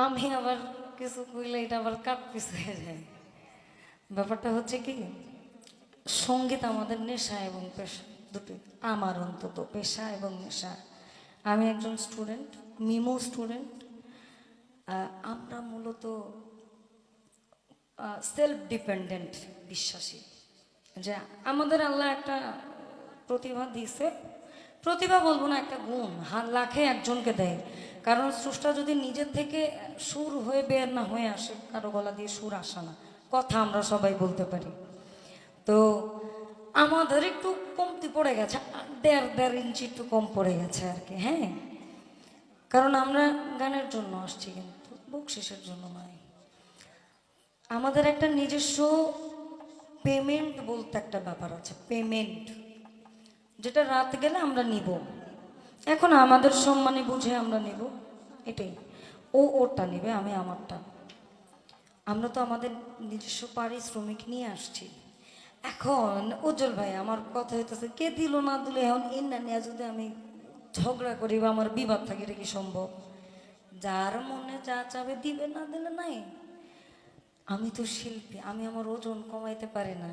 আমি আবার কিছু কইলে এটা আবার কাট পিস হয়ে যায়। ব্যাপারটা হচ্ছে কি, সঙ্গীত আমাদের নেশা এবং পেশা দুটোই, আমার অন্তত পেশা এবং নেশা। আমি একজন স্টুডেন্ট, মিমো স্টুডেন্ট। আমরা মূলত সেলফ ডিপেন্ডেন্ট বিশ্বাসী, যে আমাদের আল্লাহ একটা প্রতিভা দিয়েছে। প্রতিভা বলবো না, একটা গুণ লাখে একজনকে দেয়। কারণ স্রষ্টা যদি নিজের থেকে সুর হয়ে বের না হয়ে আসে, কারো গলা দিয়ে সুর আসে না, কথা আমরা সবাই বলতে পারি। তো আমাদের একটু কমতি পড়ে গেছে, দেড় ইঞ্চি একটু কম পড়ে গেছে আর কি। হ্যাঁ, কারণ আমরা গানের জন্য আসছি, কিন্তু বকশিসের জন্য নয়। আমাদের একটা নিজস্ব পেমেন্ট বলতে একটা ব্যাপার আছে, পেমেন্ট, যেটা রাত গেলে আমরা নিব। এখন আমাদের সম্মানে বুঝে আমরা নিব, এটাই। ও ওরটা নেবে, আমি আমারটা। আমরা তো আমাদের নিজস্ব পারিশ্রমিক নিয়ে আসছি। এখন উজ্জ্বল ভাই, আমার কথা হইতেছে, কে দিল না দিল, এখন ইন্না নিয়ে যদি আমি ঝগড়া করি বা আমার বিবাদ থাকে, এটা কি সম্ভব? যার মনে যা চাবে দিবে, না দিলে নাই। আমি তো শিল্পী, আমি আমার ওজন কমাইতে পারি না।